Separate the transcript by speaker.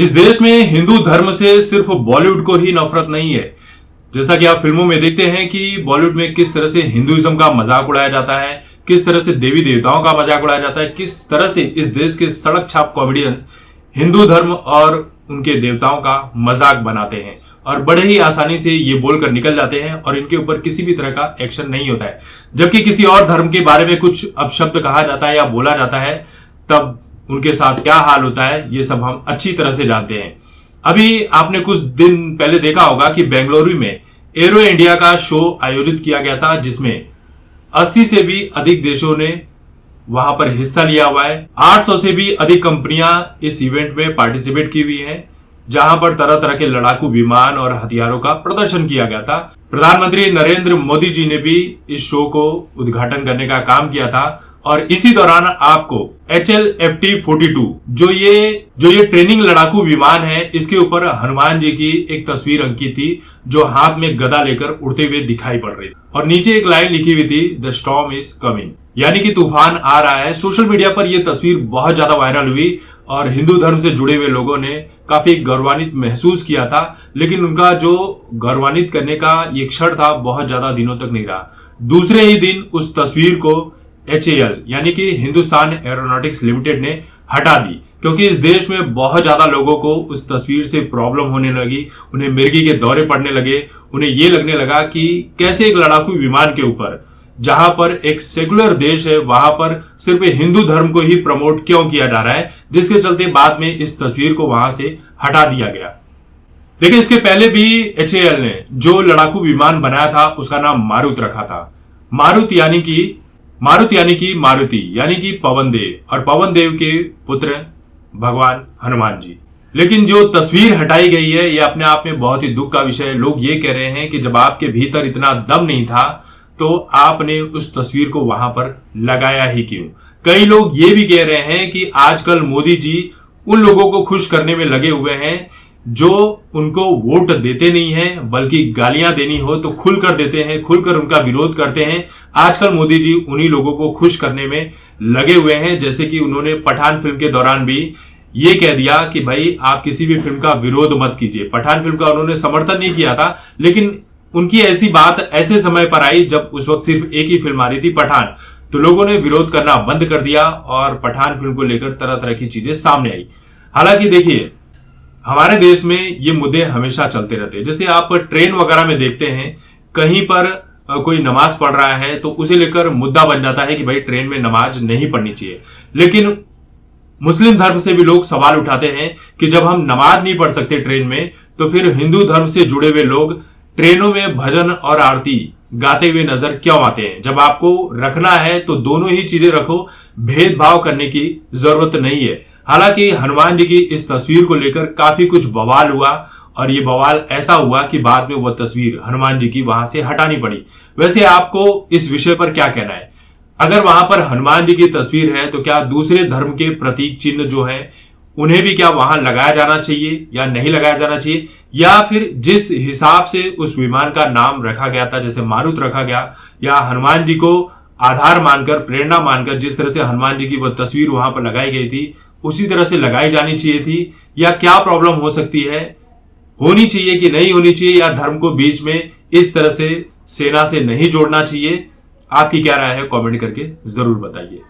Speaker 1: इस देश में हिंदू धर्म से सिर्फ बॉलीवुड को ही नफरत नहीं है। जैसा कि आप फिल्मों में देखते हैं कि बॉलीवुड में किस तरह से हिंदुइज्म का मजाक उड़ाया जाता है, किस तरह से देवी देवताओं का मजाक उड़ाया जाता है, किस तरह से इस देश के सड़क छाप कॉमेडियंस हिंदू धर्म और उनके देवताओं का मजाक बनाते हैं और बड़े ही आसानी से ये बोलकर निकल जाते हैं और इनके ऊपर किसी भी तरह का एक्शन नहीं होता है। जबकि किसी और धर्म के बारे में कुछ अपशब्द कहा जाता है या बोला जाता है तब उनके साथ क्या हाल होता है ये सब हम अच्छी तरह से जानते हैं। अभी आपने कुछ दिन पहले देखा होगा कि बेंगलुरु में एरो इंडिया का शो आयोजित किया गया था, जिसमें 80 से भी अधिक देशों ने वहां पर हिस्सा लिया हुआ है। 800 से भी अधिक कंपनियां इस इवेंट में पार्टिसिपेट की हुई हैं, जहां पर तरह तरह के लड़ाकू विमान और हथियारों का प्रदर्शन किया गया था। प्रधानमंत्री नरेंद्र मोदी जी ने भी इस शो को उद्घाटन करने का काम किया था और इसी दौरान आपको HLFT-42 जो ये ट्रेनिंग लड़ाकू विमान है, इसके ऊपर हनुमान जी की एक तस्वीर अंकित थी जो हाथ में गदा लेकर उड़ते हुए दिखाई पड़ रही थी और नीचे एक लाइन लिखी हुई थी, द स्टॉर्म इज कमिंग, यानी कि तूफान आ रहा है। सोशल मीडिया पर यह तस्वीर बहुत ज्यादा वायरल हुई और हिंदू धर्म से जुड़े हुए लोगों ने काफी गौरवान्वित महसूस किया था, लेकिन उनका जो गौरवान्वित करने का ये क्षण था बहुत ज्यादा दिनों तक नहीं रहा। दूसरे ही दिन उस तस्वीर को HAL यानी कि हिंदुस्तान एरोनॉटिक्स लिमिटेड ने हटा दी, क्योंकि इस देश में बहुत ज्यादा लोगों को उस तस्वीर से प्रॉब्लम होने लगी, उन्हें मिर्गी के दौरे पड़ने लगे, उन्हें यह लगने लगा कि कैसे एक लड़ाकू विमान के ऊपर, जहां पर एक सेकुलर देश है, वहां पर सिर्फ हिंदू धर्म को ही प्रमोट क्यों किया जा रहा है, जिसके चलते बाद में इस तस्वीर को वहां से हटा दिया गया। देखिए, इसके पहले भी HAL ने जो लड़ाकू विमान बनाया था उसका नाम मारुत रखा था। मारुत यानी कि पवन देव और पवन देव के पुत्र भगवान हनुमान जी। लेकिन जो तस्वीर हटाई गई है यह अपने आप में बहुत ही दुख का विषय है। लोग ये कह रहे हैं कि जब आपके भीतर इतना दम नहीं था तो आपने उस तस्वीर को वहां पर लगाया ही क्यों। कई लोग ये भी कह रहे हैं कि आजकल मोदी जी उन लोगों को खुश करने में लगे हुए हैं जो उनको वोट देते नहीं हैं, बल्कि गालियां देनी हो तो खुलकर देते हैं, खुलकर उनका विरोध करते हैं। आजकल मोदी जी उन्हीं लोगों को खुश करने में लगे हुए हैं, जैसे कि उन्होंने पठान फिल्म के दौरान भी ये कह दिया कि भाई आप किसी भी फिल्म का विरोध मत कीजिए। पठान फिल्म का उन्होंने समर्थन नहीं किया था, लेकिन उनकी ऐसी बात ऐसे समय पर आई जब उस वक्त सिर्फ एक ही फिल्म आ रही थी, पठान, तो लोगों ने विरोध करना बंद कर दिया और पठान फिल्म को लेकर तरह तरह की चीजें सामने आई। हालांकि देखिए, हमारे देश में ये मुद्दे हमेशा चलते रहते हैं। जैसे आप ट्रेन वगैरह में देखते हैं, कहीं पर कोई नमाज पढ़ रहा है तो उसे लेकर मुद्दा बन जाता है कि भाई ट्रेन में नमाज नहीं पढ़नी चाहिए। लेकिन मुस्लिम धर्म से भी लोग सवाल उठाते हैं कि जब हम नमाज नहीं पढ़ सकते ट्रेन में, तो फिर हिंदू धर्म से जुड़े हुए लोग ट्रेनों में भजन और आरती गाते हुए नजर क्यों आते हैं। जब आपको रखना है तो दोनों ही चीजें रखो, भेदभाव करने की जरूरत नहीं है। हालांकि हनुमान जी की इस तस्वीर को लेकर काफी कुछ बवाल हुआ और ये बवाल ऐसा हुआ कि बाद में वह तस्वीर हनुमान जी की वहां से हटानी पड़ी। वैसे आपको इस विषय पर क्या कहना है? अगर वहां पर हनुमान जी की तस्वीर है तो क्या दूसरे धर्म के प्रतीक चिन्ह जो है उन्हें भी क्या वहां लगाया जाना चाहिए या नहीं लगाया जाना चाहिए, या फिर जिस हिसाब से उस विमान का नाम रखा गया था, जैसे मारुत रखा गया, या हनुमान जी को आधार मानकर, प्रेरणा मानकर जिस तरह से हनुमान जी की वह तस्वीर वहां पर लगाई गई थी उसी तरह से लगाई जानी चाहिए थी, या क्या प्रॉब्लम हो सकती है, होनी चाहिए कि नहीं होनी चाहिए, या धर्म को बीच में इस तरह से सेना से नहीं जोड़ना चाहिए? आपकी क्या राय है, कमेंट करके जरूर बताइए।